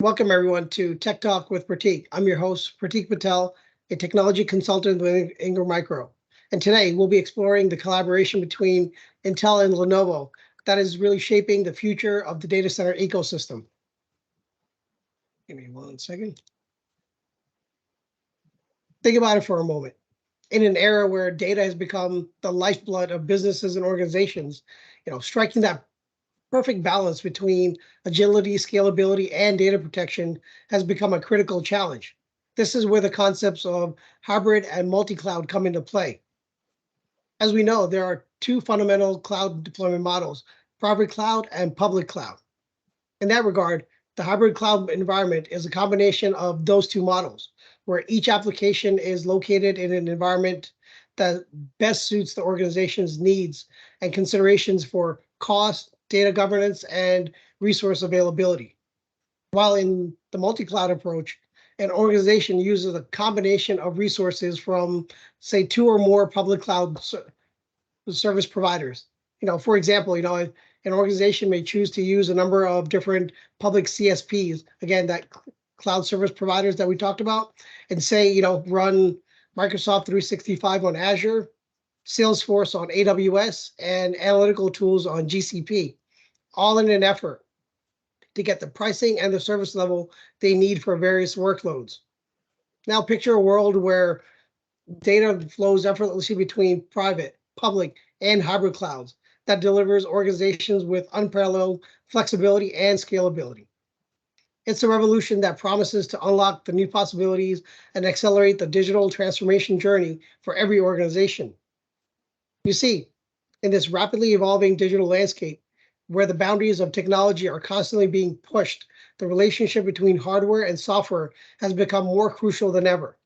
Welcome everyone to Tech Talk with Pratik. I'm your host, Pratik Patel, a technology consultant with Ingrammicro. And today we'll be exploring the collaboration between Intel and Lenovo that is really shaping the future of the data center ecosystem. Give me 1 second. Think about it for a moment. In an era where data has become the lifeblood of businesses and organizations, striking that perfect balance between agility, scalability, and data protection has become a critical challenge. This is where the concepts of hybrid and multi-cloud come into play. As we know, there are two fundamental cloud deployment models, private cloud and public cloud. In that regard, the hybrid cloud environment is a combination of those two models, where each application is located in an environment that best suits the organization's needs and considerations for cost, data governance, and resource availability. While in the multi-cloud approach, an organization uses a combination of resources from, say, two or more public cloud service providers. For example, an organization may choose to use a number of different public CSPs, again, that cloud service providers that we talked about, and say, run Microsoft 365 on Azure, Salesforce on AWS, and analytical tools on GCP, all in an effort to get the pricing and the service level they need for various workloads. Now picture a world where data flows effortlessly between private, public, and hybrid clouds that delivers organizations with unparalleled flexibility and scalability. It's a revolution that promises to unlock the new possibilities and accelerate the digital transformation journey for every organization. You see, in this rapidly evolving digital landscape, where the boundaries of technology are constantly being pushed, the relationship between hardware and software has become more crucial than ever.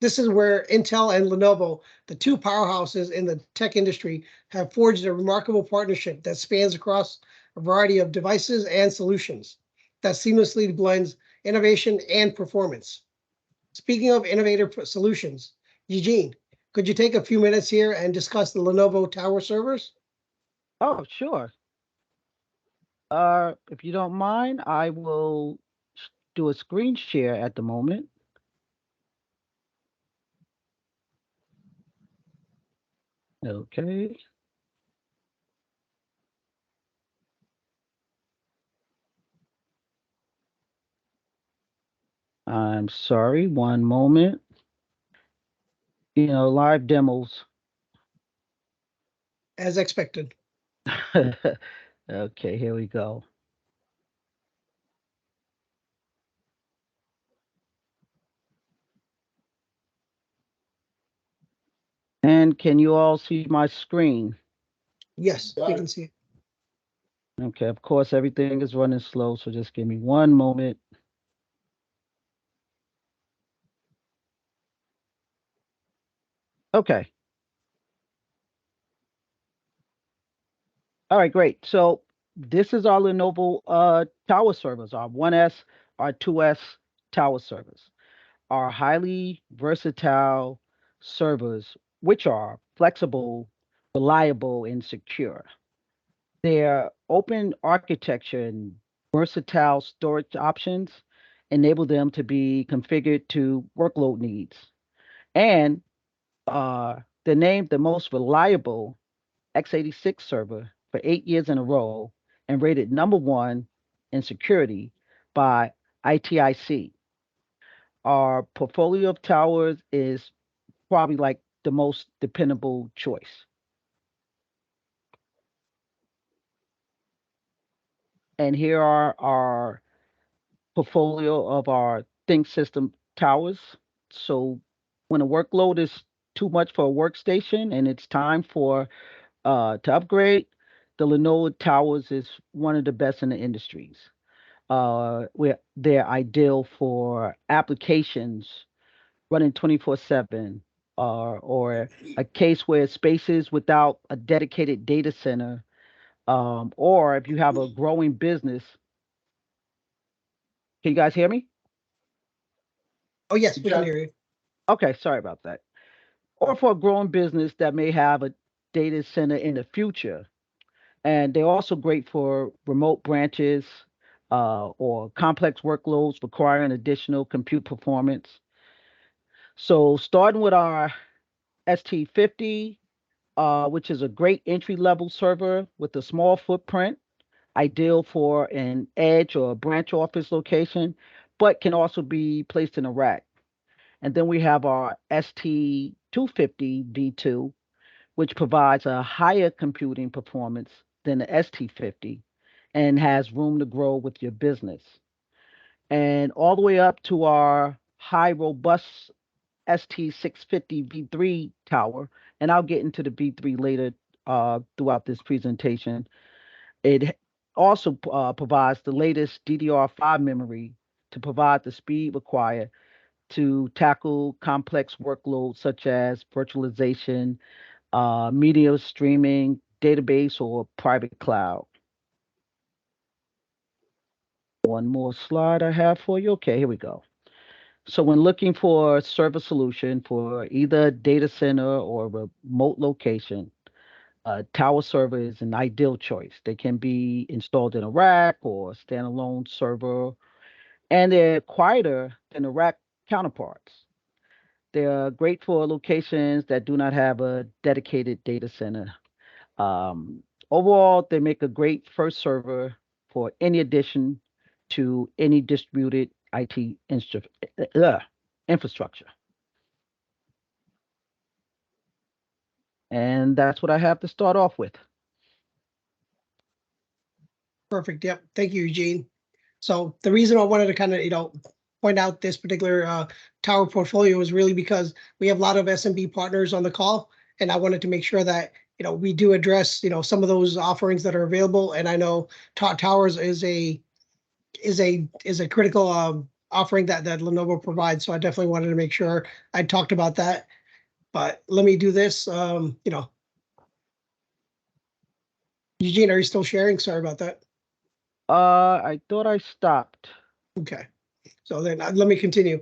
This is where Intel and Lenovo, the two powerhouses in the tech industry, have forged a remarkable partnership that spans across a variety of devices and solutions that seamlessly blends innovation and performance. Speaking of innovative solutions, Eugene, could you take a few minutes here and discuss the Lenovo Tower servers? Oh, sure. If you don't mind, I will do a screen share at the moment. Okay. I'm sorry, one moment. Live demos. As expected. Okay, here we go. And can you all see my screen? Yes, we can see it. Okay, of course, everything is running slow, so just give me one moment. Okay. All right, great. So this is our Lenovo tower servers, our 1S, our 2S tower servers, our highly versatile servers, which are flexible, reliable, and secure. Their open architecture and versatile storage options enable them to be configured to workload needs. And they're named the most reliable x86 server for 8 years in a row and rated number one in security by ITIC. Our portfolio of towers is probably like the most dependable choice. And here are our portfolio of our Think System towers. So when a workload is too much for a workstation and it's time for to upgrade, the Lenovo towers is one of the best in the industries. Where they're ideal for applications running 24/7, or a case where spaces without a dedicated data center, or if you have a growing business. Can you guys hear me? Oh, yes, we can hear you. Okay, sorry about that. Or for a growing business that may have a data center in the future. And they're also great for remote branches, or complex workloads requiring additional compute performance. So, starting with our ST50, which is a great entry level server with a small footprint, ideal for an edge or a branch office location, but can also be placed in a rack. And then we have our ST250 V2, which provides a higher computing performance than the ST50 and has room to grow with your business. And all the way up to our high robust ST650 V3 tower. And I'll get into the V3 later throughout this presentation. It also provides the latest DDR5 memory to provide the speed required to tackle complex workloads such as virtualization, media streaming, database, or private cloud. One more slide I have for you. Okay, here we go. So when looking for a server solution for either data center or remote location, tower server is an ideal choice. They can be installed in a rack or a standalone server, and they're quieter than the rack counterparts. They're great for locations that do not have a dedicated data center. Overall, they make a great first server for any addition to any distributed IT infrastructure. And that's what I have to start off with. Perfect. Yep. Thank you, Eugene. So the reason I wanted to kind of, point out this particular tower portfolio is really because we have a lot of SMB partners on the call, and I wanted to make sure that, we do address, some of those offerings that are available. And I know towers is a critical offering that Lenovo provides. So I definitely wanted to make sure I talked about that. But let me do this. Eugene, are you still sharing? Sorry about that. I thought I stopped. Okay. So then let me continue.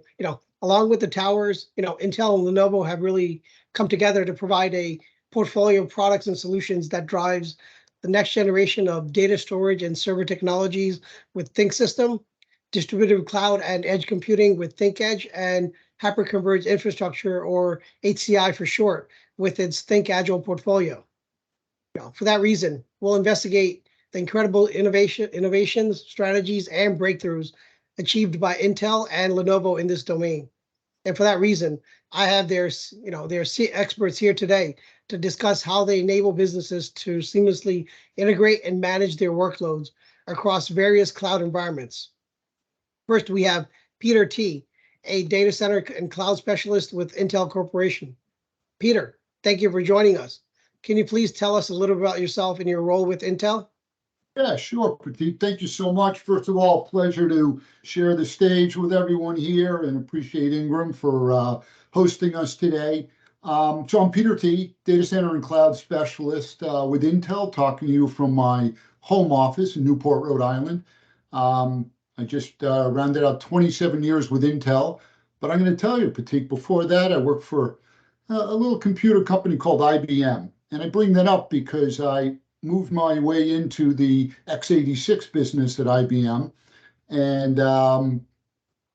Along with the towers, Intel and Lenovo have really come together to provide a portfolio of products and solutions that drives the next generation of data storage and server technologies with ThinkSystem, distributed cloud and edge computing with ThinkEdge, and hyperconverged infrastructure, or HCI for short, with its ThinkAgile portfolio. For that reason, we'll investigate the incredible innovations, strategies, and breakthroughs achieved by Intel and Lenovo in this domain. And for that reason, I have their experts here today to discuss how they enable businesses to seamlessly integrate and manage their workloads across various cloud environments. First, we have Peter T., a data center and cloud specialist with Intel Corporation. Peter, thank you for joining us. Can you please tell us a little about yourself and your role with Intel? Yeah, sure, Pratik. Thank you so much. First of all, pleasure to share the stage with everyone here, and appreciate Ingram for hosting us today. So I'm Peter T., data center and cloud specialist with Intel, talking to you from my home office in Newport, Rhode Island. I just rounded out 27 years with Intel, but I'm going to tell you, Pratik, before that, I worked for a little computer company called IBM. And I bring that up because I moved my way into the x86 business at IBM. And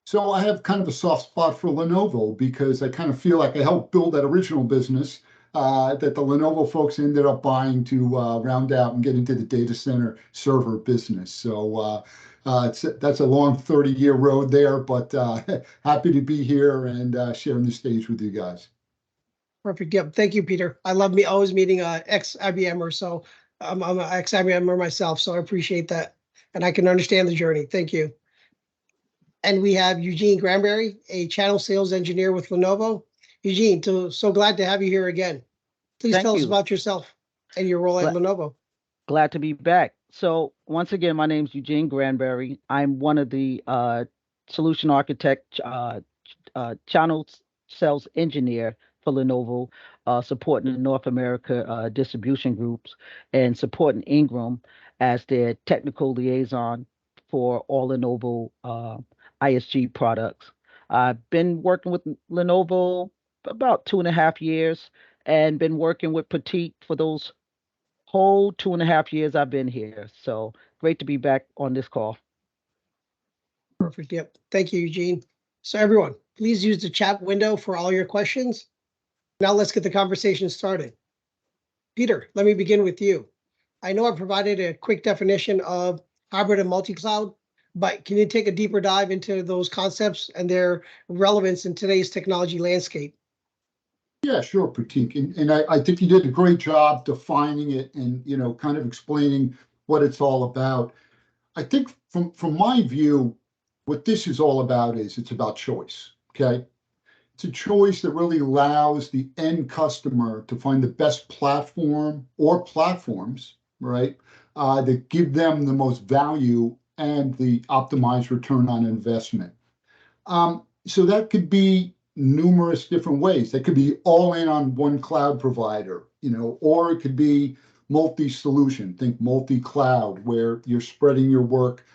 so I have kind of a soft spot for Lenovo because I kind of feel like I helped build that original business that the Lenovo folks ended up buying to round out and get into the data center server business. So that's a long 30-year road there, but happy to be here and sharing the stage with you guys. Perfect. Yep. Thank you, Peter. I love always meeting ex-IBMer. So I'm an ex-IBMer myself, so I appreciate that. And I can understand the journey. Thank you. And we have Eugene Grandberry, a channel sales engineer with Lenovo. Eugene, so glad to have you here again. Please Thank tell us you. about yourself and your role at Lenovo. Glad to be back. So once again, my name is Eugene Grandberry. I'm one of the solution architect channel sales engineer for Lenovo, supporting the North America distribution groups and supporting Ingram as their technical liaison for all Lenovo ISG products. I've been working with Lenovo about 2.5 years and been working with Pratik for those whole 2.5 years I've been here. So great to be back on this call. Perfect. Yep. Thank you, Eugene. So everyone, please use the chat window for all your questions. Now let's get the conversation started. Peter, let me begin with you. I know I provided a quick definition of hybrid and multi-cloud, but can you take a deeper dive into those concepts and their relevance in today's technology landscape? Yeah, sure, Pratik. And I think you did a great job defining it and, kind of explaining what it's all about. I think from my view, what this is all about is it's about choice, okay? It's a choice that really allows the end customer to find the best platform or platforms, right, that give them the most value and the optimized return on investment. So that could be numerous different ways. That could be all in on one cloud provider, or it could be multi-solution, think multi-cloud, where you're spreading your work,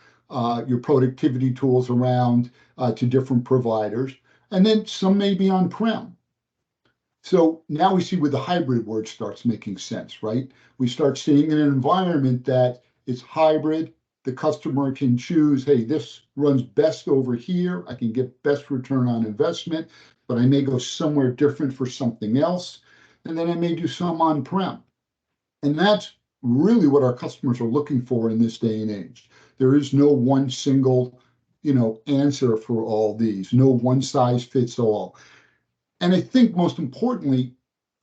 your productivity tools around to different providers. And then some may be on-prem. So now we see where the hybrid word starts making sense, right? We start seeing an environment that is hybrid. The customer can choose, hey, this runs best over here. I can get best return on investment, but I may go somewhere different for something else. And then I may do some on-prem. And that's really what our customers are looking for in this day and age. There is no one single, answer for all these, no one size fits all. And I think most importantly,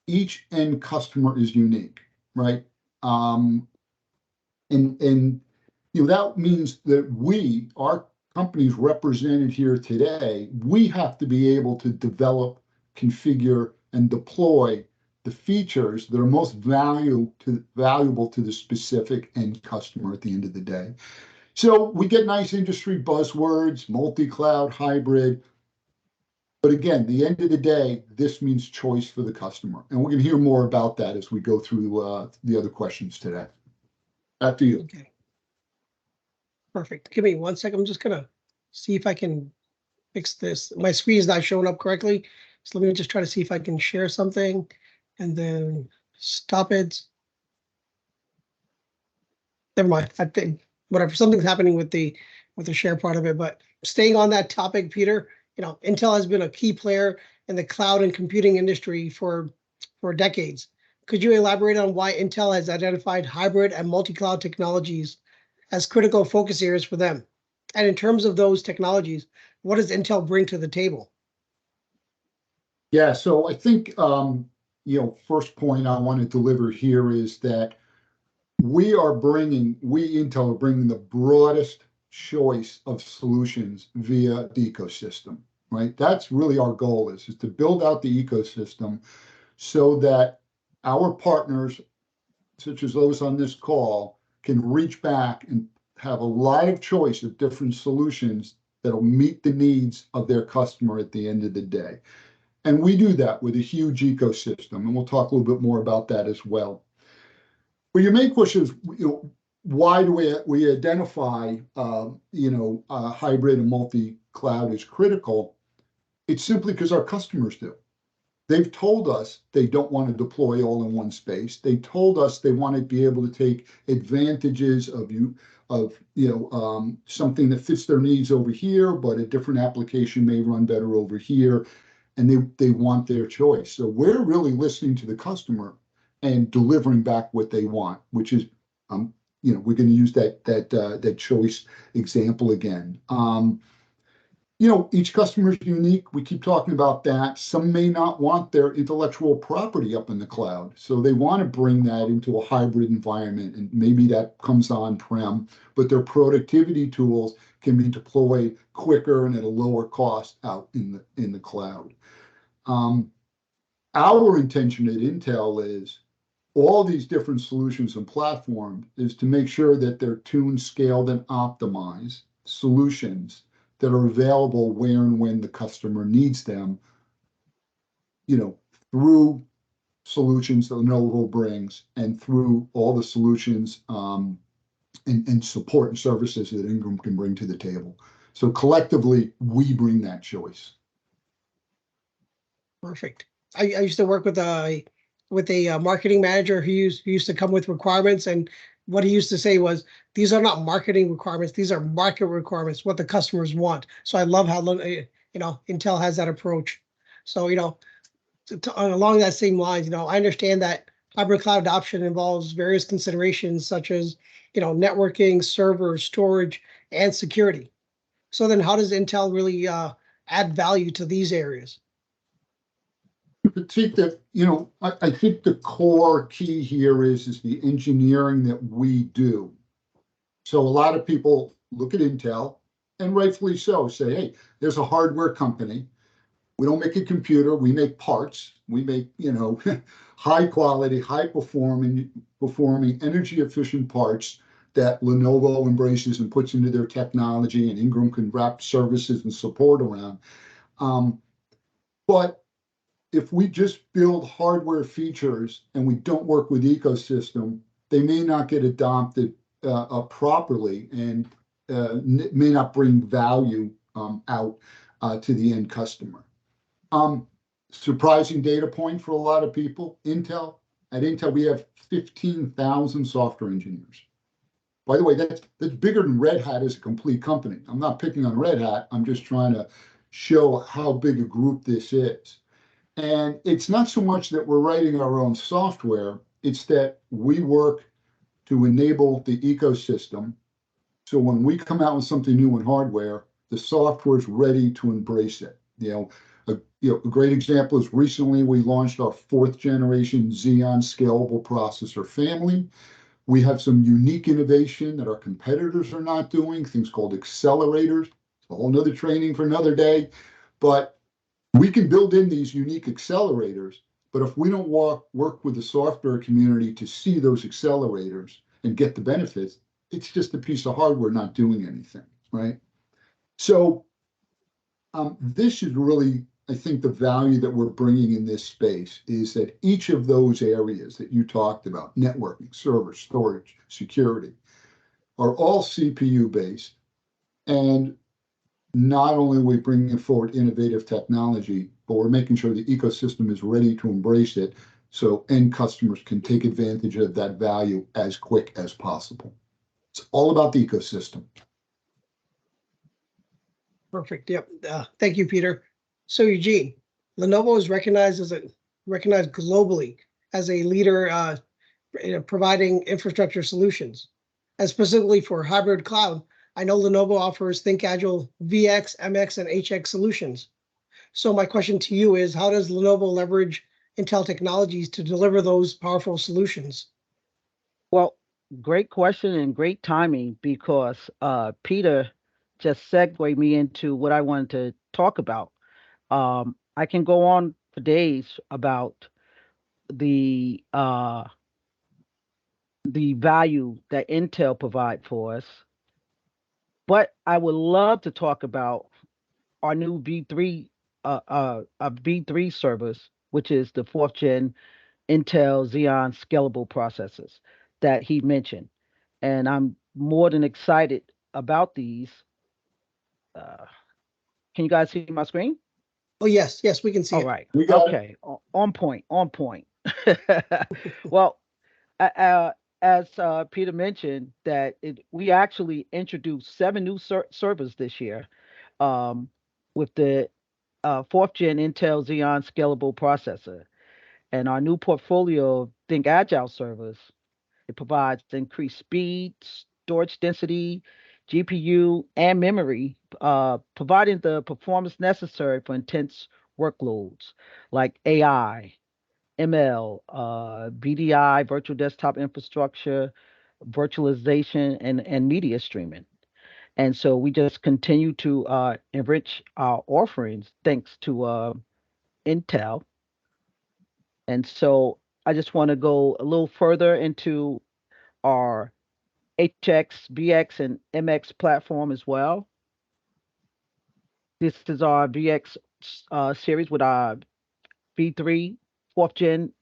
each end customer is unique, right? And that means that our companies represented here today, we have to be able to develop, configure, and deploy the features that are most valuable to the specific end customer at the end of the day. So we get nice industry buzzwords, multi-cloud, hybrid. But again, the end of the day, this means choice for the customer. And we're going to hear more about that as we go through the other questions today. After you. Okay. Perfect. Give me 1 second. I'm just going to see if I can fix this. My screen is not showing up correctly. So let me just try to see if I can share something and then stop it. Never mind. I think whatever, something's happening with the share part of it. But staying on that topic, Peter, Intel has been a key player in the cloud and computing industry for decades. Could you elaborate on why Intel has identified hybrid and multi-cloud technologies as critical focus areas for them? And in terms of those technologies, what does Intel bring to the table? Yeah, so I think, first point I want to deliver here is that we Intel are bringing the broadest choice of solutions via the ecosystem, right? That's really our goal is to build out the ecosystem so that our partners, such as those on this call, can reach back and have a lot of choice of different solutions that'll meet the needs of their customer at the end of the day. And we do that with a huge ecosystem, and we'll talk a little bit more about that as well. But your main question is, why do we identify, hybrid and multi-cloud as critical? It's simply because our customers do. They've told us they don't want to deploy all in one space. They told us they want to be able to take advantages of something that fits their needs over here, but a different application may run better over here, and they want their choice. So we're really listening to the customer and delivering back what they want, which is, we're going to use that choice example again. Each customer is unique. We keep talking about that. Some may not want their intellectual property up in the cloud. So they want to bring that into a hybrid environment, and maybe that comes on-prem, but their productivity tools can be deployed quicker and at a lower cost out in the cloud. Our intention at Intel is all these different solutions and platforms is to make sure that they're tuned, scaled, and optimized solutions that are available where and when the customer needs them, through solutions that Lenovo brings and through all the solutions and support and services that Ingram can bring to the table. So collectively, we bring that choice. Perfect. I used to work with a marketing manager who used to come with requirements, and what he used to say was, these are not marketing requirements, these are market requirements, what the customers want. So I love how, Intel has that approach. So, along that same lines, I understand that hybrid cloud adoption involves various considerations such as, networking, server, storage, and security. So then how does Intel really add value to these areas? I think that, I think the core key here is the engineering that we do. So a lot of people look at Intel, and rightfully so, say, hey, there's a hardware company. We don't make a computer, we make parts. We make, high quality, high performing, energy efficient parts that Lenovo embraces and puts into their technology, and Ingram can wrap services and support around. But if we just build hardware features and we don't work with ecosystem, they may not get adopted properly, and may not bring value out to the end customer. Surprising data point for a lot of people, at Intel, we have 15,000 software engineers. By the way, that's bigger than Red Hat as a complete company. I'm not picking on Red Hat. I'm just trying to show how big a group this is. And it's not so much that we're writing our own software, it's that we work to enable the ecosystem. So when we come out with something new in hardware, the software is ready to embrace it. A great example is recently we launched our 4th generation Xeon Scalable processor family. We have some unique innovation that our competitors are not doing, things called accelerators. A whole nother training for another day. But we can build in these unique accelerators, but if we don't work with the software community to see those accelerators and get the benefits, it's just a piece of hardware not doing anything, right? So this is really, I think, the value that we're bringing in this space is that each of those areas that you talked about, networking, server, storage, security, are all CPU based. And not only are we bringing forward innovative technology, but we're making sure the ecosystem is ready to embrace it so end customers can take advantage of that value as quick as possible. It's all about the ecosystem. Perfect. Yep. Thank you, Peter. So Eugene, Lenovo is recognized globally as a leader in providing infrastructure solutions, and specifically for hybrid cloud. I know Lenovo offers ThinkAgile VX, MX, and HX solutions. So my question to you is, how does Lenovo leverage Intel technologies to deliver those powerful solutions? Well, great question and great timing, because Peter just segued me into what I wanted to talk about. I can go on for days about the value that Intel provide for us, but I would love to talk about our new V3 servers, which is the 4th gen Intel Xeon Scalable processors that he mentioned. And I'm more than excited about these. Can you guys see my screen? Oh, yes, we can see All it. right. We got Okay. On point. On point. Well, as Peter mentioned, that we actually introduced 7 new servers this year, with the 4th gen Intel Xeon Scalable processor, and our new portfolio of ThinkAgile servers. It provides increased speed, storage density, GPU, and memory, providing the performance necessary for intense workloads like AI, ML, VDI, virtual desktop infrastructure, virtualization, and media streaming. And so we just continue to enrich our offerings thanks to Intel. And so I just want to go a little further into our HX, VX, and MX platform as well. This is our VX series with our V3 4th gen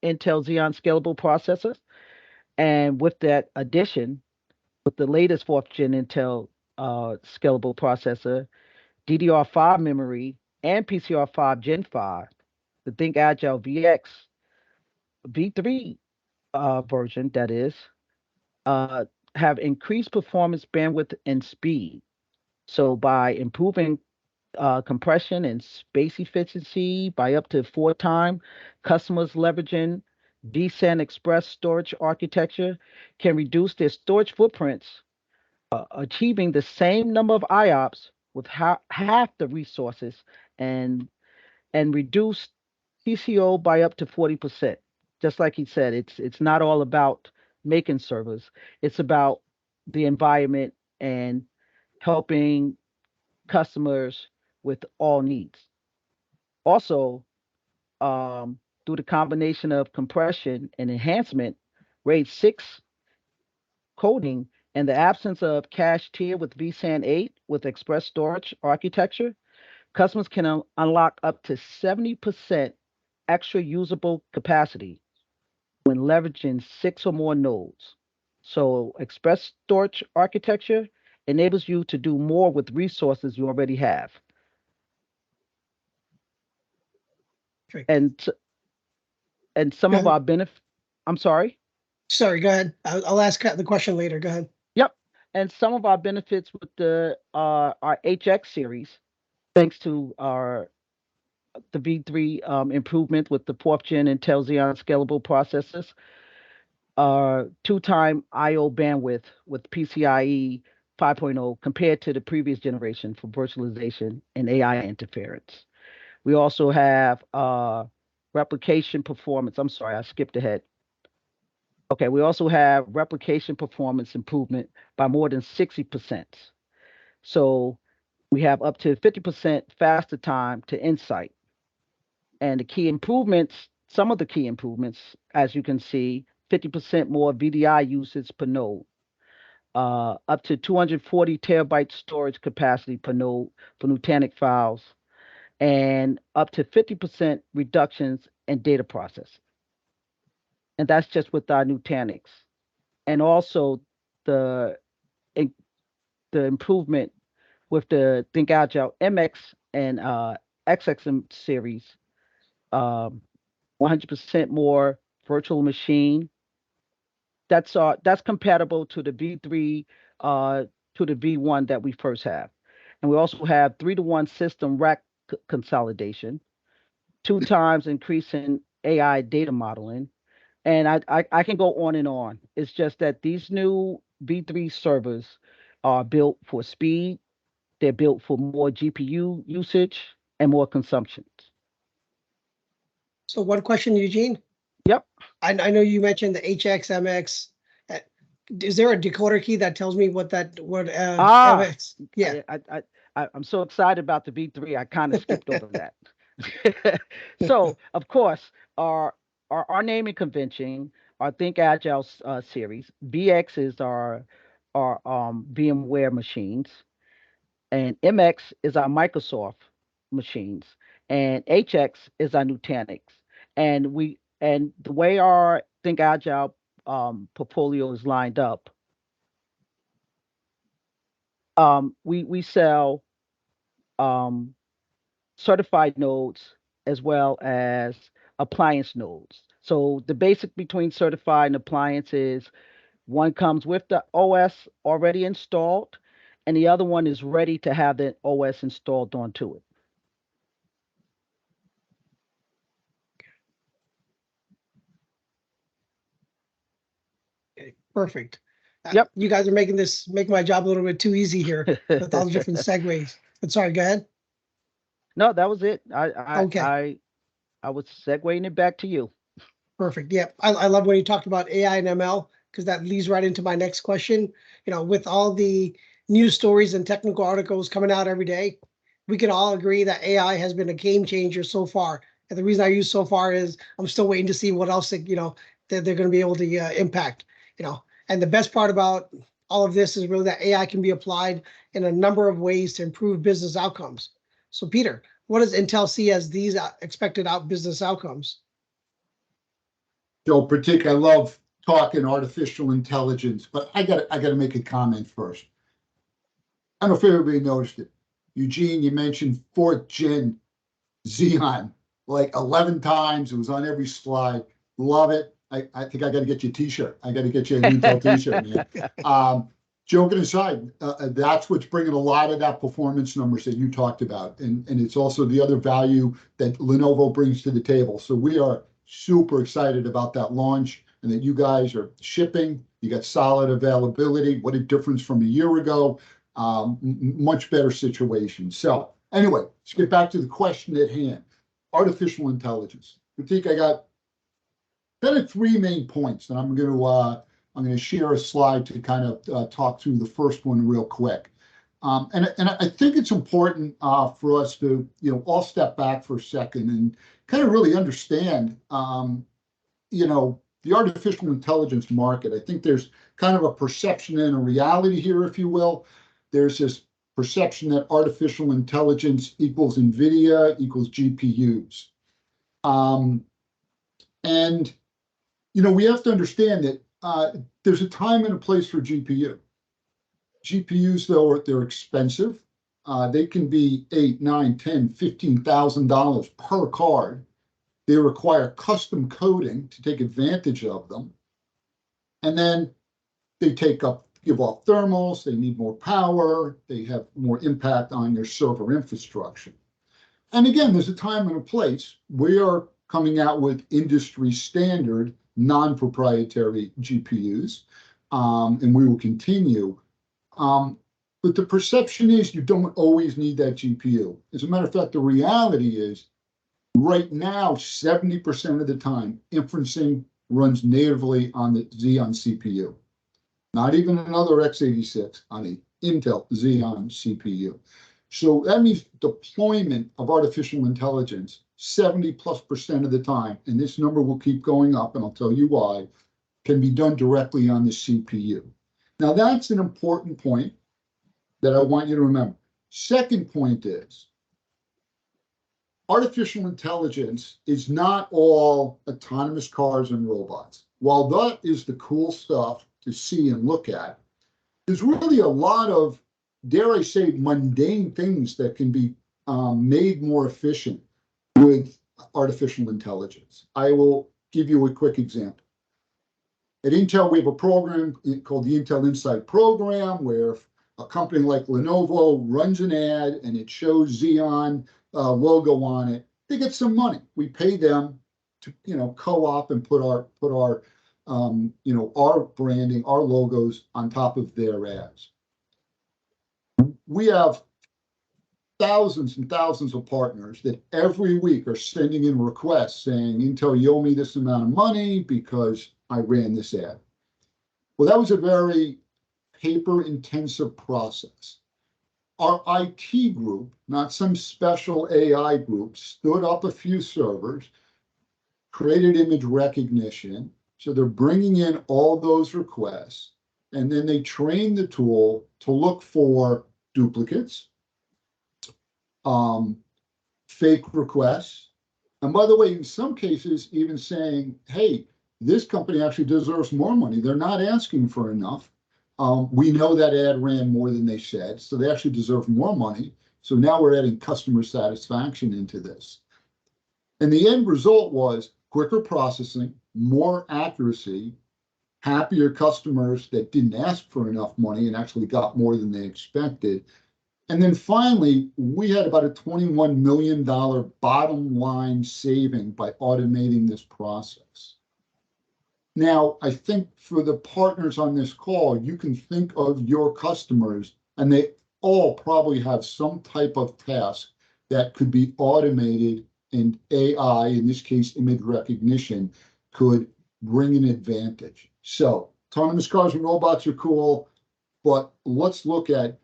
Intel Xeon Scalable processors. And with that addition, with the latest 4th gen Intel Scalable processor, DDR5 memory, and PCR5 Gen 5, the ThinkAgile VX V3 version, that is, have increased performance, bandwidth, and speed. So by improving compression and space efficiency by up to 4 times, customers leveraging vSAN Express storage architecture can reduce their storage footprints, achieving the same number of IOPS with half the resources and reduce TCO by up to 40%. Just like he said, it's not all about making servers. It's about the environment and helping customers with all needs. Also, through the combination of compression and enhancement, RAID 6 coding, and the absence of cache tier with vSAN 8 with express storage architecture, customers can unlock up to 70% extra usable capacity when leveraging 6 or more nodes. So, express storage architecture enables you to do more with resources you already have. Great. And some Go of ahead. our benefit. I'm sorry. Sorry, go ahead. I'll ask the question later. Go ahead. Yep. And some of our benefits with the our HX series, thanks to the V3 improvement with the 4th-gen Intel Xeon Scalable processors, 2-time I/O bandwidth with PCIe 5.0 compared to the previous generation for virtualization and AI interference. We also have replication performance. I'm sorry, I skipped ahead. Okay, we also have replication performance improvement by more than 60%. So we have up to 50% faster time to insight. And the key improvements, some of the key improvements, as you can see, 50% more VDI usage per node, up to 240 terabyte storage capacity per node for Nutanix files, and up to 50% reductions in data processing. And that's just with our Nutanix. And also the improvement with the ThinkAgile MX and XXM series, 100% more virtual machine. That's compatible to the V3 to the V1 that we first have. And we also have 3-to-1 system rack consolidation, 2 times increase in AI data modeling. And I can go on and on. It's just that these new V3 servers are built for speed. They're built for more GPU usage and more consumption. So one question, Eugene. Yep. I know you mentioned the HXMX. Is there a decoder key that tells me what MX? Yeah. I'm so excited about the V3. I kind of skipped over that. So, of course, our naming convention, our ThinkAgile series, VX is our VMware machines, and MX is our Microsoft machines, and HX is our Nutanix. And the way our ThinkAgile portfolio is lined up, we sell certified nodes as well as appliance nodes. So the basic between certified and appliance is one comes with the OS already installed, and the other one is ready to have the OS installed onto it. Okay, perfect. Yep. You guys are making my job a little bit too easy here with all the different segues. But sorry, go ahead. No, that was it. Okay. I was segueing it back to you. Perfect. Yeah, I love when you talked about AI and ML, because that leads right into my next question. With all the news stories and technical articles coming out every day, we can all agree that AI has been a game changer so far. And the reason I use so far is I'm still waiting to see what else that they're going to be able to impact. And the best part about all of this is really that AI can be applied in a number of ways to improve business outcomes. So Peter, what does Intel see as these expected business outcomes? So, Pratik, I love talking artificial intelligence, but I got to make a comment first. I don't know if everybody noticed it. Eugene, you mentioned 4th-gen Xeon like 11 times. It was on every slide. Love it. I think I got to get you a t-shirt. I got to get you an Intel t-shirt, man. Joking aside, that's what's bringing a lot of that performance numbers that you talked about. And it's also the other value that Lenovo brings to the table. So we are super excited about that launch and that you guys are shipping. You got solid availability. What a difference from a year ago. Much better situation. So anyway, let's get back to the question at hand. Artificial intelligence. Pratik, I got kind of three main points, and I'm going to share a slide to kind of talk through the first one real quick. And I think it's important for us to all step back for a second and kind of really understand the artificial intelligence market. I think there's kind of a perception and a reality here, if you will. There's this perception that artificial intelligence equals NVIDIA equals GPUs. And we have to understand that there's a time and a place for GPU. GPUs, though, they're expensive. They can be $8, $9, $10, $15,000 per card. They require custom coding to take advantage of them. And then they give off thermals, they need more power, they have more impact on your server infrastructure. And again, there's a time and a place. We are coming out with industry standard, non-proprietary GPUs, and we will continue. But the perception is you don't always need that GPU. As a matter of fact, the reality is right now, 70% of the time, inferencing runs natively on the Xeon CPU. Not even another x86 on an Intel Xeon CPU. So that means deployment of artificial intelligence, 70+% of the time, and this number will keep going up, and I'll tell you why, can be done directly on the CPU. Now, that's an important point that I want you to remember. Second point is, artificial intelligence is not all autonomous cars and robots. While that is the cool stuff to see and look at, there's really a lot of, dare I say, mundane things that can be made more efficient with artificial intelligence. I will give you a quick example. At Intel, we have a program called the Intel Insight program, where a company like Lenovo runs an ad and it shows Xeon logo on it. They get some money. We pay them to co-op and put our our branding, our logos on top of their ads. We have thousands and thousands of partners that every week are sending in requests saying, Intel, you owe me this amount of money because I ran this ad. Well, that was a very paper-intensive process. Our IT group, not some special AI group, stood up a few servers, created image recognition. So they're bringing in all those requests, and then they train the tool to look for duplicates, fake requests. And by the way, in some cases, even saying, hey, this company actually deserves more money. They're not asking for enough. We know that ad ran more than they said, so they actually deserve more money. So now we're adding customer satisfaction into this. And the end result was quicker processing, more accuracy, happier customers that didn't ask for enough money and actually got more than they expected. And then finally, we had about a $21 million bottom line saving by automating this process. Now, I think for the partners on this call, you can think of your customers, and they all probably have some type of task that could be automated, and AI, in this case, image recognition, could bring an advantage. So autonomous cars and robots are cool, but let's look at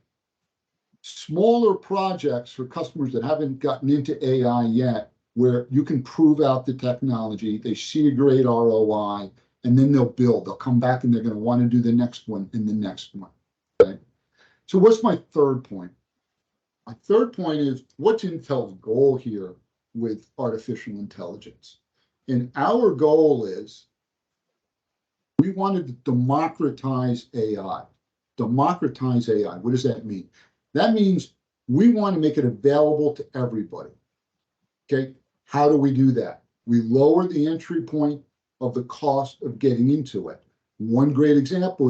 smaller projects for customers that haven't gotten into AI yet, where you can prove out the technology, they see a great ROI, and then they'll build. They'll come back and they're going to want to do the next one and the next one. Okay. So what's my third point? My third point is, what's Intel's goal here with artificial intelligence? And our goal is, we wanted to democratize AI. Democratize AI. What does that mean? That means we want to make it available to everybody. Okay. How do we do that? We lower the entry point of the cost of getting into it. One great example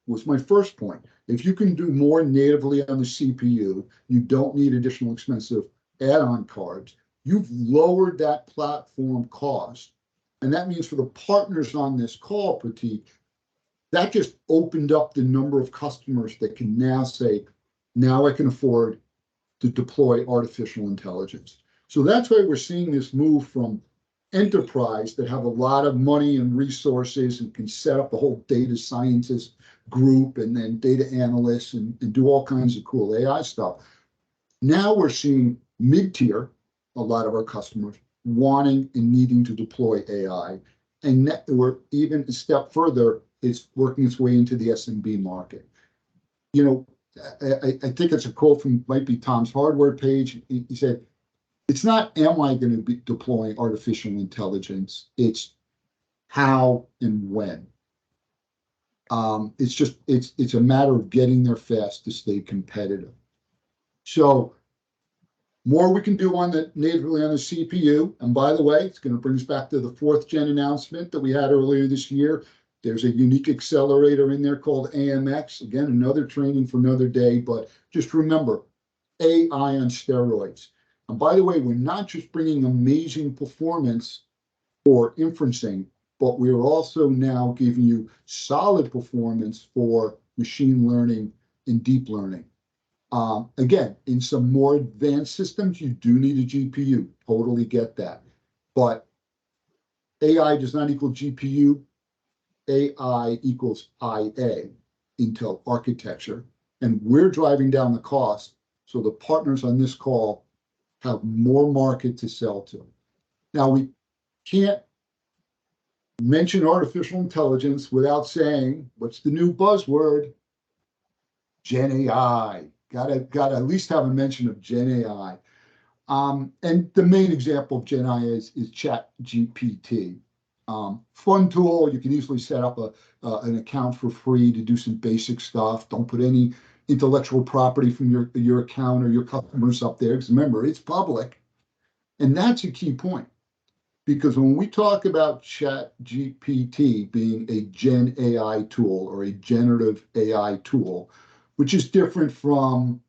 was my first point. If you can do more natively on the CPU, you don't need additional expensive add-on cards. You've lowered that platform cost. And that means for the partners on this call, Pratik, that just opened up the number of customers that can now say, now I can afford to deploy artificial intelligence. So that's why we're seeing this move from enterprise that have a lot of money and resources and can set up a whole data scientist group and then data analysts and do all kinds of cool AI stuff. Now we're seeing mid-tier, a lot of our customers wanting and needing to deploy AI. And we're even a step further, it's working its way into the SMB market. You know, I think it's a quote from, might be Tom's Hardware page. He said, it's not, am I going to be deploying artificial intelligence? It's how and when. It's a matter of getting there fast to stay competitive. So more we can do on the natively on the CPU. And by the way, it's going to bring us back to the 4th gen announcement that we had earlier this year. There's a unique accelerator in there called AMX. Again, another training for another day, but just remember, AI on steroids. And by the way, we're not just bringing amazing performance for inferencing, but we're also now giving you solid performance for machine learning and deep learning. Again, in some more advanced systems, you do need a GPU. Totally get that. But AI does not equal GPU. AI equals IA, Intel architecture. And we're driving down the cost so the partners on this call have more market to sell to. Now, we can't mention artificial intelligence without saying, what's the new buzzword? Gen AI. Gotta at least have a mention of Gen AI. And the main example of Gen AI is ChatGPT. Fun tool. You can easily set up an account for free to do some basic stuff. Don't put any intellectual property from your account or your customers up there, because remember, it's public. And that's a key point. Because when we talk about ChatGPT being a Gen AI tool or a generative AI tool, which is different from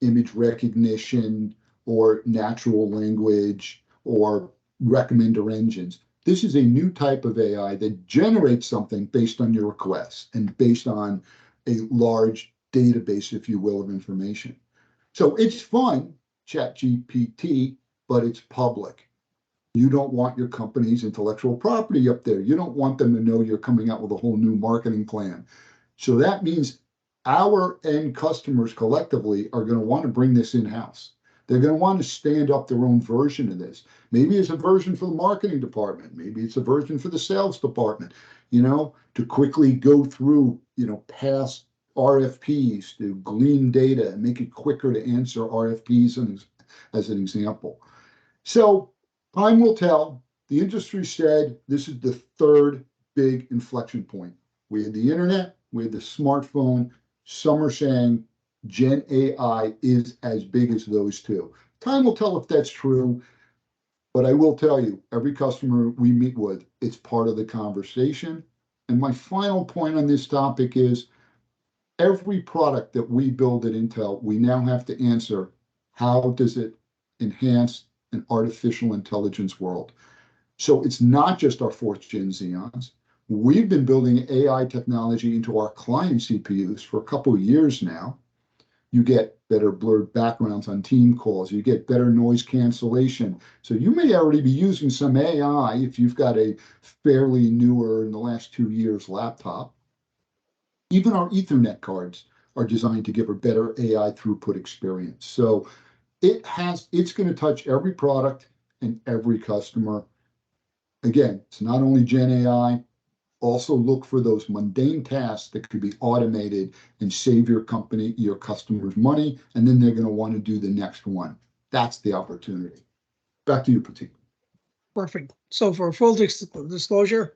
image recognition or natural language or recommender engines. This is a new type of AI that generates something based on your requests and based on a large database, if you will, of information. So it's fun, ChatGPT, but it's public. You don't want your company's intellectual property up there. You don't want them to know you're coming out with a whole new marketing plan. So that means our end customers collectively are going to want to bring this in-house. They're going to want to stand up their own version of this. Maybe it's a version for the marketing department. Maybe it's a version for the sales department, to quickly go through, past RFPs, to glean data and make it quicker to answer RFPs as an example. So time will tell. The industry said this is the 3rd big inflection point. We had the internet, we had the smartphone. Some are saying Gen AI is as big as those two. Time will tell if that's true, but I will tell you, every customer we meet with, it's part of the conversation. And my final point on this topic is every product that we build at Intel, we now have to answer, how does it enhance an artificial intelligence world? So it's not just our 4th gen Xeons. We've been building AI technology into our client CPUs for a couple of years now. You get better blurred backgrounds on team calls. You get better noise cancellation. So you may already be using some AI if you've got a fairly newer, in the last 2 years, laptop. Even our Ethernet cards are designed to give a better AI throughput experience. So it's going to touch every product and every customer. Again, it's not only Gen AI. Also look for those mundane tasks that could be automated and save your company, your customers money, and then they're going to want to do the next one. That's the opportunity. Back to you, Pratik. Perfect. So for full disclosure,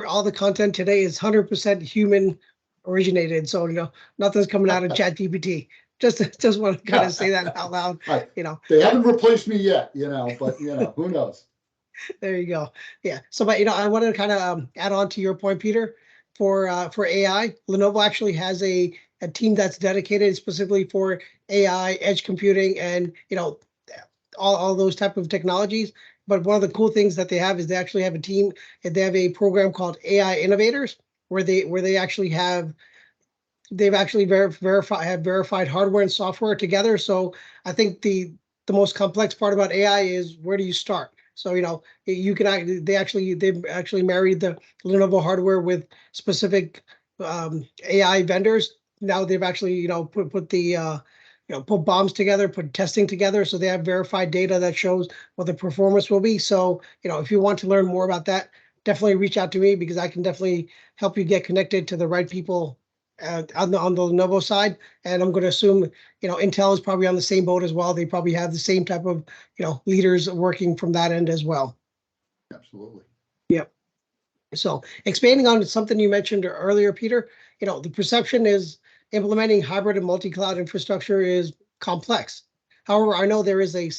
all the content today is 100% human originated. So nothing's coming out of ChatGPT. Just want to kind of say that out loud. Right. They haven't replaced me yet, but who knows? There you go. Yeah. So, but I wanted to kind of add on to your point, Peter. For AI, Lenovo actually has a team that's dedicated specifically for AI, edge computing, and all those type of technologies. But one of the cool things that they have is they actually have a team and they have a program called AI Innovators, where they actually they've actually verified hardware and software together. So I think the most complex part about AI is where do you start? So you can they've actually married the Lenovo hardware with specific AI vendors. Now they've actually put the put bombs together, put testing together, so they have verified data that shows what the performance will be. So if you want to learn more about that, definitely reach out to me because I can definitely help you get connected to the right people on the Lenovo side. And I'm going to assume Intel is probably on the same boat as well. They probably have the same type of leaders working from that end as well. Absolutely. Yep. So expanding on something you mentioned earlier, Peter, the perception is implementing hybrid and multi-cloud infrastructure is complex. However, I know there is a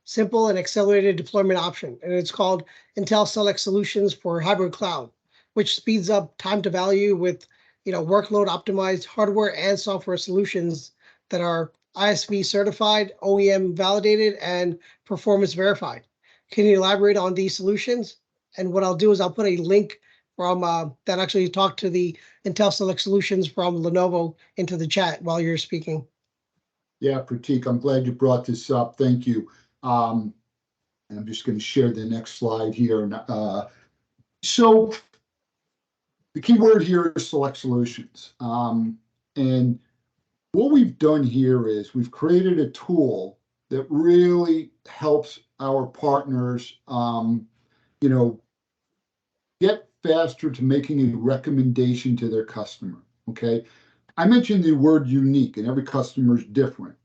simple and accelerated deployment option, and it's called Intel Select Solutions for Hybrid Cloud, which speeds up time to value with workload optimized hardware and software solutions that are ISV certified, OEM validated, and performance verified. Can you elaborate on these solutions? And what I'll do is I'll put a link from that actually talked to the Intel Select Solutions from Lenovo into the chat while you're speaking. Yeah, Pratik, I'm glad you brought this up. Thank you. And I'm just going to share the next slide here. So the key word here is select solutions. And what we've done here is we've created a tool that really helps our partners, get faster to making a recommendation to their customer. Okay. I mentioned the word unique, and every customer is different.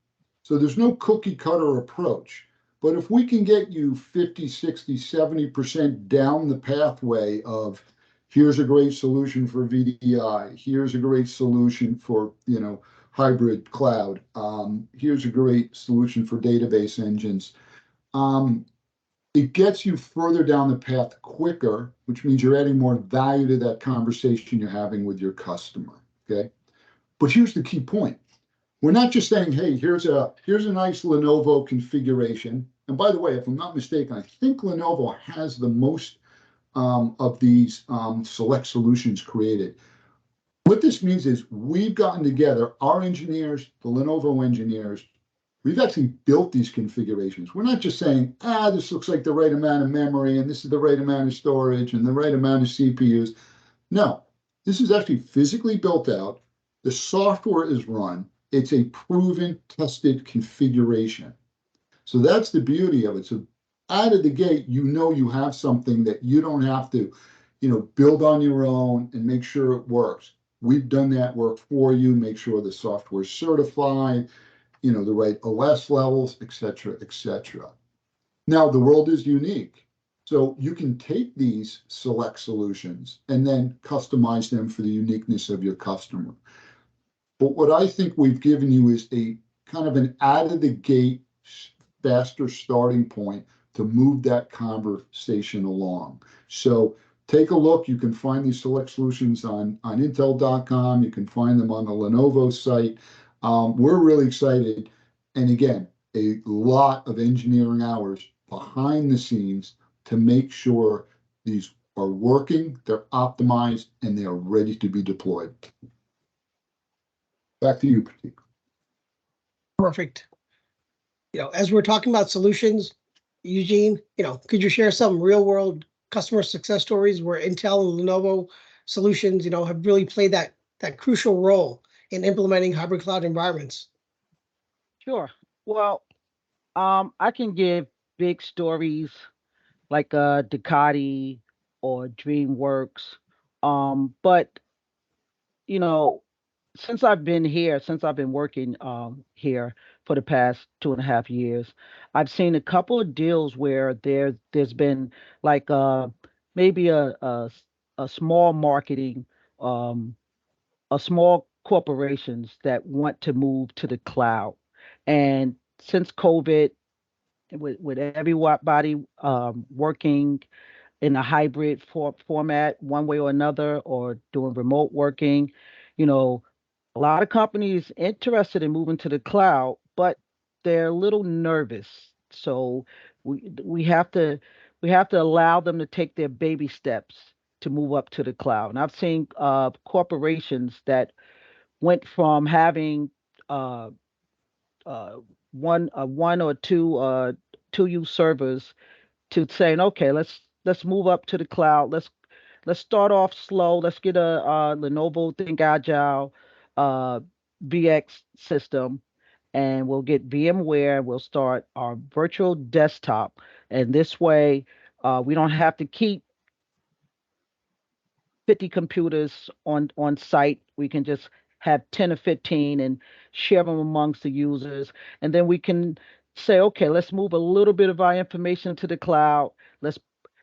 So there's no cookie cutter approach. But if we can get you 50, 60, 70% down the pathway of here's a great solution for VDI, here's a great solution for, hybrid cloud, here's a great solution for database engines. It gets you further down the path quicker, which means you're adding more value to that conversation you're having with your customer. Okay. But here's the key point. We're not just saying, hey, here's a nice Lenovo configuration. And by the way, if I'm not mistaken, I think Lenovo has the most of these select solutions created. What this means is we've gotten together, our engineers, the Lenovo engineers, we've actually built these configurations. We're not just saying, this looks like the right amount of memory, and this is the right amount of storage, and the right amount of CPUs. No, this is actually physically built out. The software is run. It's a proven, tested configuration. So that's the beauty of it. So out of the gate, you have something that you don't have to, build on your own and make sure it works. We've done that work for you, make sure the software is certified, the right OS levels, et cetera, et cetera. Now, the world is unique. So you can take these select solutions and then customize them for the uniqueness of your customer. But what I think we've given you is a kind of an out of the gate, faster starting point to move that conversation along. So take a look. You can find these select solutions on Intel.com. You can find them on the Lenovo site. We're really excited. And again, a lot of engineering hours behind the scenes to make sure these are working, they're optimized, and they are ready to be deployed. Back to you, Pratik. Perfect. As we're talking about solutions, Eugene, could you share some real world customer success stories where Intel and Lenovo solutions, have really played that crucial role in implementing hybrid cloud environments? Sure. Well, I can give big stories like Ducati or DreamWorks. But you know, since I've been working here for the past 2.5 years, I've seen a couple of deals where there's been like maybe a small marketing um a small corporations that want to move to the cloud. And since COVID, with everybody working in a hybrid format, one way or another, or doing remote working. You know, a lot of companies interested in moving to the cloud, but they're a little nervous. So we have to allow them to take their baby steps to move up to the cloud. And I've seen corporations that went from having uh, uh, one or two use servers to saying, okay, let's move up to the cloud. Let's start off slow. Let's get a Lenovo ThinkAgile uh, VX system, and we'll get VMware. We'll start our virtual desktop, and this way, we don't have to keep 50 computers on site. We can just have 10 or 15 and share them amongst the users. And then we can say, okay, let's move a little bit of our information to the cloud. Let's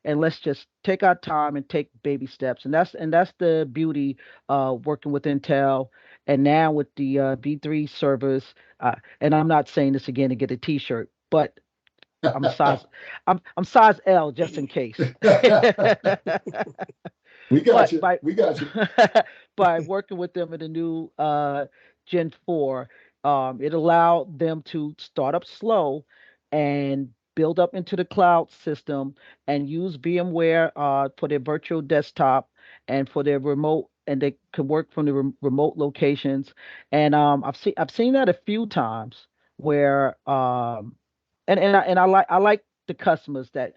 let's just take our time and take baby steps. And that's the beauty working with Intel and now with the V3 servers. And I'm not saying this again to get a t-shirt, but I'm a size I'm size L just in case. We got But you. by We got you. by working with them in the new Gen 4, it allowed them to start up slow and build up into the cloud system and use VMware for their virtual desktop and for their remote, and they could work from the remote locations. And I've seen that a few times where I like the customers that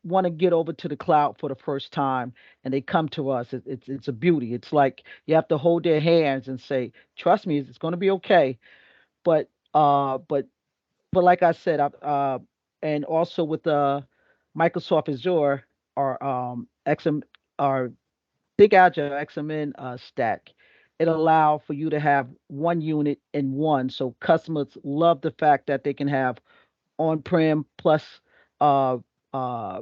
want to get over to the cloud for the first time and they come to us. It's a beauty. It's like you have to hold their hands and say, "Trust me, it's going to be okay." But like I said, and also with Microsoft Azure or XM or Big Agile XMN stack, it allow for you to have one unit in one. So customers love the fact that they can have on-prem plus uh, uh,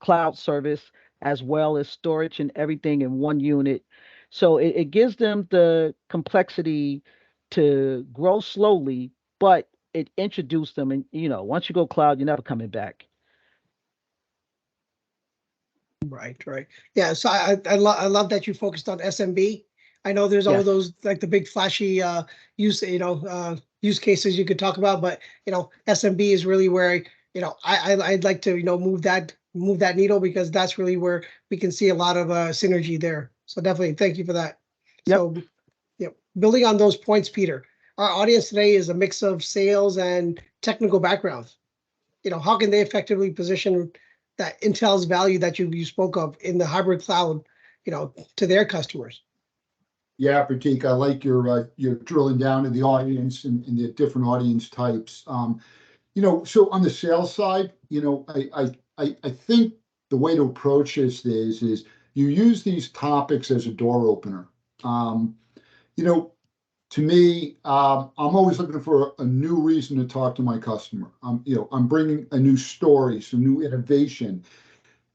cloud service as well as storage and everything in one unit. So it gives them the complexity to grow slowly, but it introduced them. And, once you go cloud, you're never coming back. Right, right. Yeah, so I love that you focused on SMB. I know there's all Yes. those like the big flashy use cases you could talk about, but SMB is really where I'd like to move that needle because that's really where we can see a lot of synergy there. So definitely thank you for that. Yep. So building on those points, Peter, our audience today is a mix of sales and technical backgrounds. How can they effectively position that Intel's value that you spoke of in the hybrid cloud, to their customers? Yeah, Pratik, I like your drilling down to the audience and the different audience types. So on the sales side, I think the way to approach this is you use these topics as a door opener. To me, I'm always looking for a new reason to talk to my customer. I'm bringing a new story, some new innovation,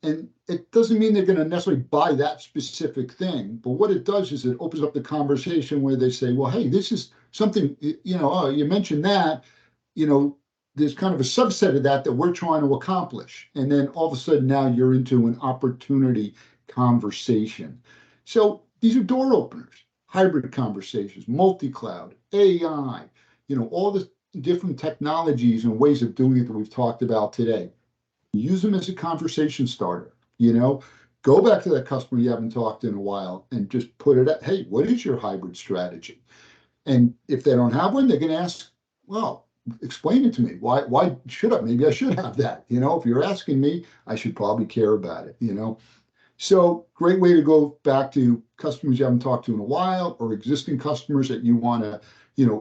and it doesn't mean they're going to necessarily buy that specific thing. But what it does is it opens up the conversation where they say, "Well, hey, this is something. Oh, you mentioned that. There's kind of a subset of that we're trying to accomplish." And then all of a sudden, now you're into an opportunity conversation. So these are door openers. Hybrid conversations, multi-cloud, AI, all the different technologies and ways of doing it that we've talked about today. Use them as a conversation starter. Go back to that customer you haven't talked to in a while and just put it at, hey, what is your hybrid strategy? And if they don't have one, they're going to ask, well, explain it to me. Why should I? Maybe I should have that. If you're asking me, I should probably care about it. So great way to go back to customers you haven't talked to in a while or existing customers that you want to,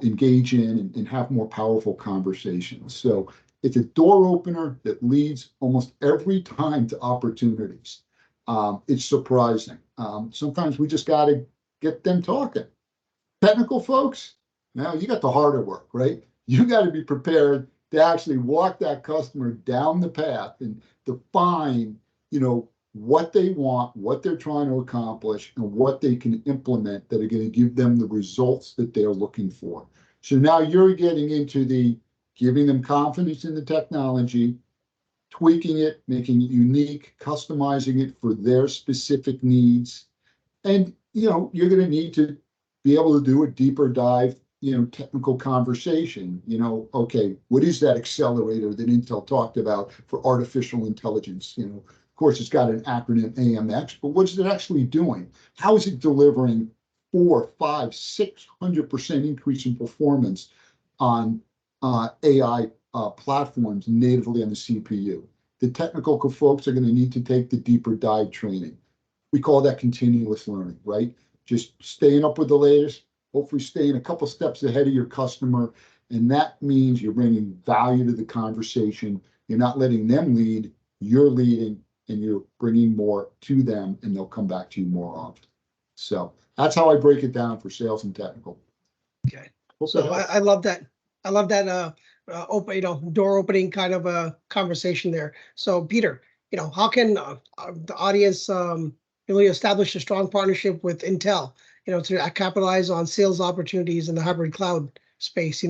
engage in and have more powerful conversations. So it's a door opener that leads almost every time to opportunities. It's surprising. Sometimes we just got to get them talking. Technical folks, now you got the harder work, right? You got to be prepared to actually walk that customer down the path and define, what they want, what they're trying to accomplish, and what they can implement that are going to give them the results that they're looking for. So now you're getting into the giving them confidence in the technology, tweaking it, making it unique, customizing it for their specific needs. And, you're going to need to be able to do a deeper dive, technical conversation. Okay, what is that accelerator that Intel talked about for artificial intelligence? Of course, it's got an acronym AMX, but what is it actually doing? How is it delivering 4, 5, 600% increase in performance on AI platforms natively on the CPU? The technical folks are going to need to take the deeper dive training. We call that continuous learning, right? Just staying up with the latest, hopefully staying a couple steps ahead of your customer. And that means you're bringing value to the conversation. You're not letting them lead, you're leading, and you're bringing more to them, and they'll come back to you more often. So that's how I break it down for sales and technical. Okay. So I love that. I love that open, door opening kind of a conversation there. So Peter, how can the audience really establish a strong partnership with Intel, to capitalize on sales opportunities in the hybrid cloud space,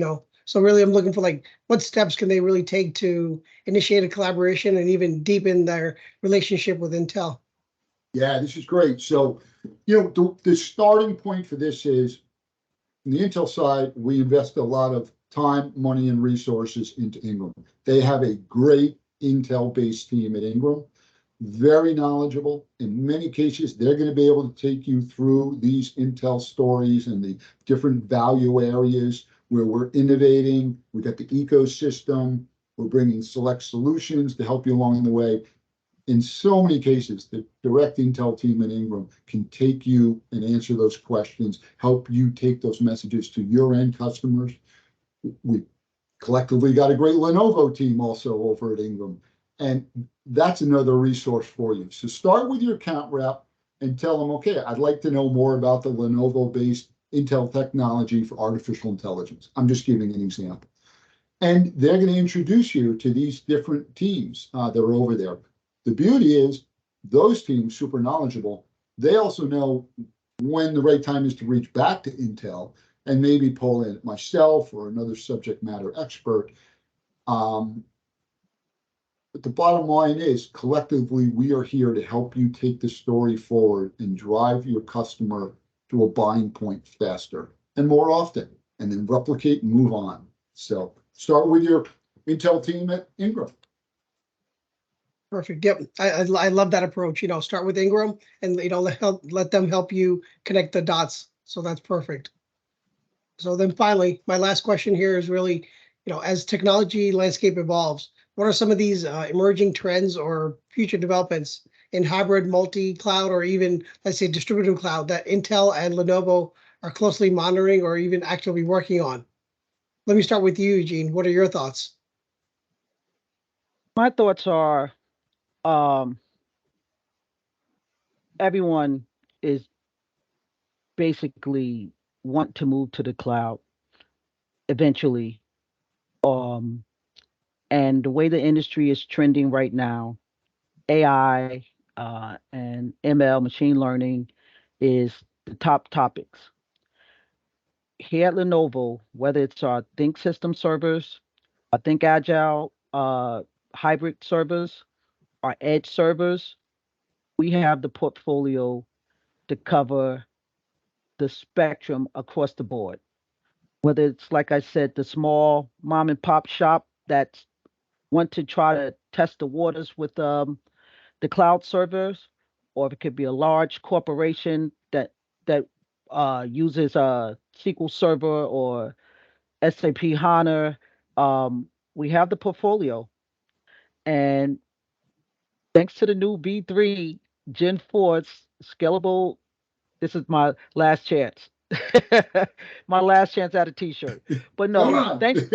So really I'm looking for what steps can they really take to initiate a collaboration and even deepen their relationship with Intel? Yeah, this is great. So, the starting point for this is, on the Intel side, we invest a lot of time, money, and resources into Ingram. They have a great Intel-based team at Ingram, very knowledgeable. In many cases, they're going to be able to take you through these Intel stories and the different value areas where we're innovating. We've got the ecosystem. We're bringing select solutions to help you along the way. In so many cases, the direct Intel team in Ingram can take you and answer those questions, help you take those messages to your end customers. We collectively got a great Lenovo team also over at Ingram, and that's another resource for you. So start with your account rep and tell them, okay, I'd like to know more about the Lenovo-based Intel technology for artificial intelligence. I'm just giving an example. And they're going to introduce you to these different teams that are over there. The beauty is those teams, super knowledgeable, they also know when the right time is to reach back to Intel and maybe pull in myself or another subject matter expert. But the bottom line is, collectively, we are here to help you take the story forward and drive your customer to a buying point faster and more often, and then replicate and move on. So start with your Intel team at Ingram. Perfect. Yep. I love that approach. Start with Ingram and let them help you connect the dots. So that's perfect. So then finally, my last question here is really, as technology landscape evolves, what are some of these emerging trends or future developments in hybrid, multi-cloud, or even, let's say, distributed cloud that Intel and Lenovo are closely monitoring or even actively working on? Let me start with you, Eugene. What are your thoughts? My thoughts are, everyone is basically want to move to the cloud eventually. Um, and the way the industry is trending right now, AI and ML, machine learning, is the top topics. Here at Lenovo, whether it's our Think System servers, our ThinkAgile hybrid servers, our Edge servers, we have the portfolio to cover the spectrum across the board. Whether it's, like I said, the small mom and pop shop that want to try to test the waters with the cloud servers, or it could be a large corporation that uses a SQL Server or SAP HANA. We have the portfolio, and thanks to the new V3 Gen 4 scalable, this is my last chance. My last chance at a T-shirt. But no, thanks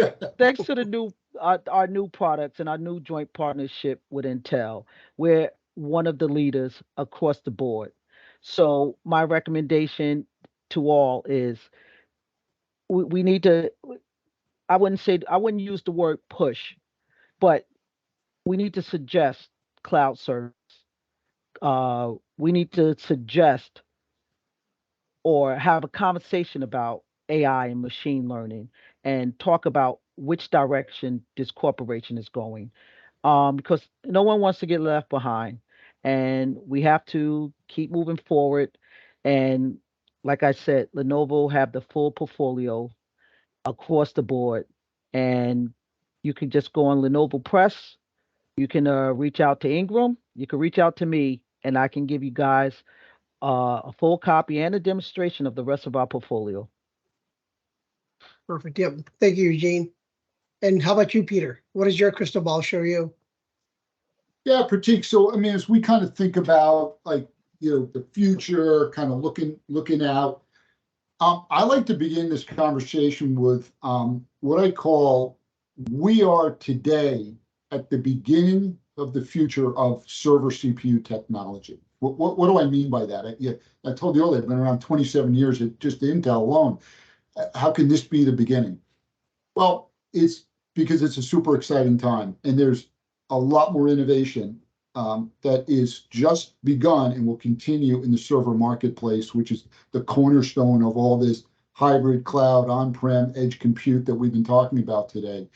to the new our new products and our new joint partnership with Intel, we're one of the leaders across the board. So my recommendation to all is we need to. I wouldn't use the word push, but we need to suggest cloud service. We need to suggest or have a conversation about AI and machine learning and talk about which direction this corporation is going, because no one wants to get left behind, and we have to keep moving forward. And like I said, Lenovo have the full portfolio across the board, and you can just go on Lenovo Press. You can reach out to Ingram. You can reach out to me, and I can give you guys a full copy and a demonstration of the rest of our portfolio. Perfect. Yep. Thank you, Eugene. And how about you, Peter? What does your crystal ball show you? Yeah, Pratik. So, I mean, as we kind of think about like, the future, kind of looking out, I like to begin this conversation with what I call we are today at the beginning of the future of server CPU technology. What do I mean by that? I told you earlier, I've been around 27 years at just Intel alone. How can this be the beginning? Well, it's because it's a super exciting time, and there's a lot more innovation that is just begun and will continue in the server marketplace, which is the cornerstone of all this hybrid cloud, on-prem, edge compute that we've been talking about today.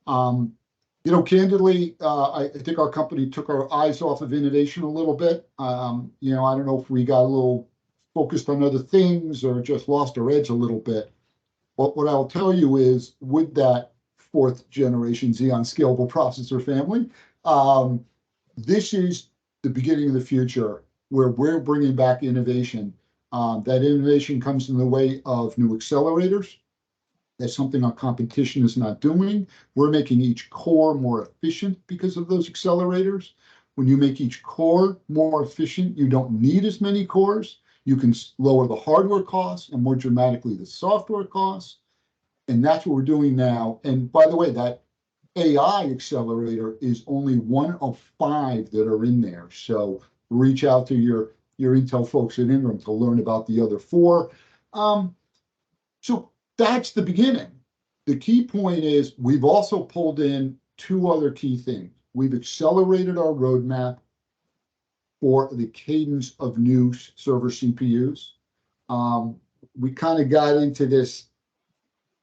Candidly, I think our company took our eyes off of innovation a little bit. I don't know if we got a little focused on other things or just lost our edge a little bit. But what I'll tell you is, with that fourth generation Xeon Scalable processor family, this is the beginning of the future where we're bringing back innovation. That innovation comes in the way of new accelerators. That's something our competition is not doing. We're making each core more efficient because of those accelerators. When you make each core more efficient, you don't need as many cores. You can lower the hardware costs and more dramatically the software costs. And that's what we're doing now. And by the way, that AI accelerator is only one of 5 that are in there. So reach out to your Intel folks at Ingram to learn about the other 4. So that's the beginning. The key point is we've also pulled in 2 other key things. We've accelerated our roadmap for the cadence of new server CPUs. We kind of got into this.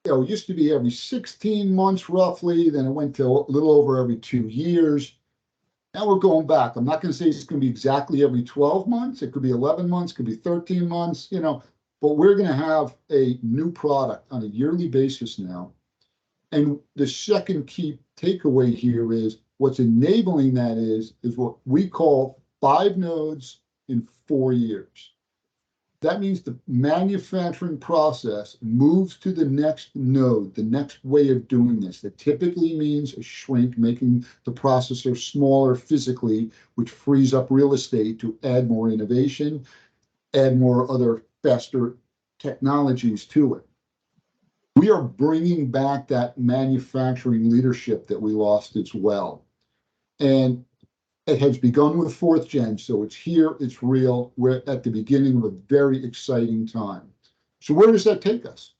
It used to be every 16 months roughly, then it went to a little over every 2 years. Now we're going back. I'm not going to say it's going to be exactly every 12 months. It could be 11 months, could be 13 months, but we're going to have a new product on a yearly basis now. And the second key takeaway here is what's enabling that is what we call 5 nodes in 4 years. That means the manufacturing process moves to the next node, the next way of doing this. That typically means a shrink, making the processor smaller physically, which frees up real estate to add more innovation, add more other faster technologies to it. We are bringing back that manufacturing leadership that we lost as well. And it has begun with 4th gen, so it's here, it's real. We're at the beginning of a very exciting time. So where does that take us?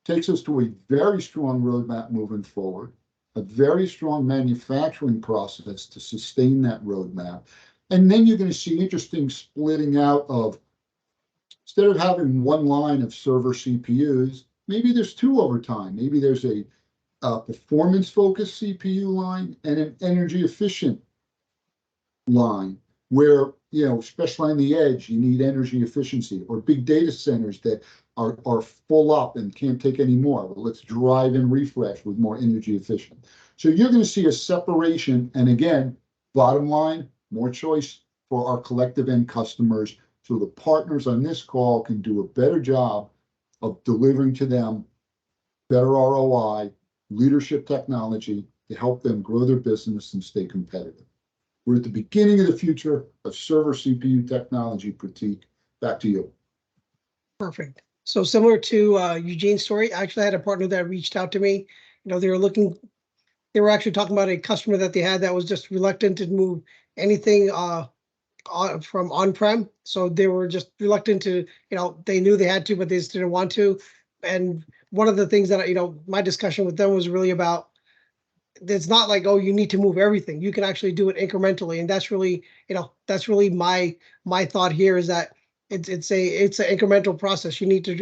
It takes us to a very strong roadmap moving forward, a very strong manufacturing process to sustain that roadmap. And then you're going to see interesting splitting out of, instead of having one line of server CPUs, maybe there's 2 over time. Maybe there's a performance-focused CPU line and an energy-efficient line where, especially on the edge, you need energy efficiency, or big data centers that are full up and can't take any more. Well, let's drive and refresh with more energy efficient. So you're going to see a separation. And again, bottom line, more choice for our collective end customers, so the partners on this call can do a better job of delivering to them better ROI, leadership technology to help them grow their business and stay competitive. We're at the beginning of the future of server CPU technology. Pratik, back to you. Perfect. So similar to Eugene's story, I actually had a partner that reached out to me. They were actually talking about a customer that they had that was just reluctant to move anything from on-prem. So they were just reluctant to, they knew they had to, but they just didn't want to. And one of the things that, my discussion with them was really about, it's not like, oh, you need to move everything. You can actually do it incrementally. And that's really, my thought here is that it's an incremental process. You need to,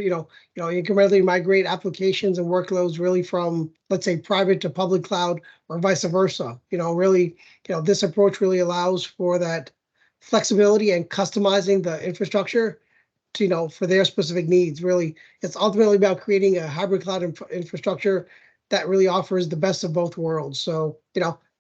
incrementally migrate applications and workloads really from, let's say, private to public cloud or vice versa. Really, this approach really allows for that flexibility and customizing the infrastructure to, for their specific needs. Really, it's ultimately about creating a hybrid cloud infrastructure that really offers the best of both worlds. So,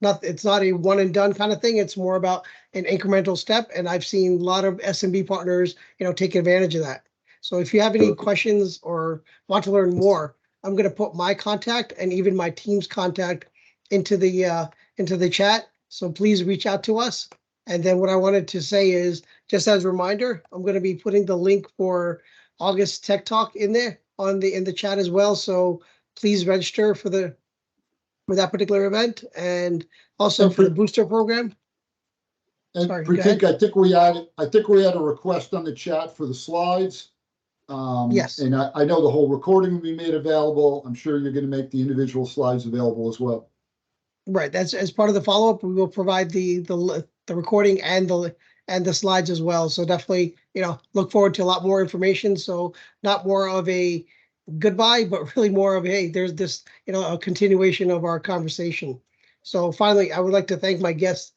it's not a one and done kind of thing. It's more about an incremental step. And I've seen a lot of SMB partners, take advantage of that. So if you have any questions or want to learn more, I'm going to put my contact and even my team's contact into the chat. So please reach out to us. And then what I wanted to say is, just as a reminder, I'm going to be putting the link for August Tech Talk in there in the chat as well. So please register for that particular event, and also And for the booster program. And Sorry, go Pratik, ahead. I think we had a request on the chat for the slides. Yes. And I know the whole recording will be made available. I'm sure you're going to make the individual slides available as well. Right. That's as part of the follow-up. We will provide the recording and the slides as well. So definitely, look forward to a lot more information. So not more of a goodbye, but really more of, hey, there's this, a continuation of our conversation. So finally, I would like to thank my guests,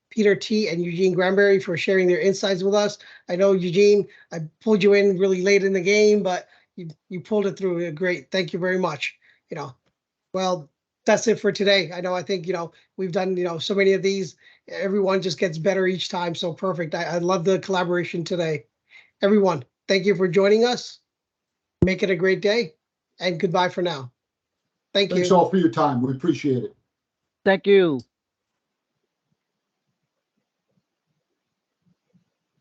Peter T. and Eugene Grandberry, for sharing their insights with us. I know, Eugene, I pulled you in really late in the game, but you pulled it through. Great. Thank you very much. Well, that's it for today. I think, we've done, so many of these. Everyone just gets better each time. So perfect. I love the collaboration today. Everyone, thank you for joining us. Make it a great day, and goodbye for now. Thank you. Thanks all for your time. We appreciate it. Thank you.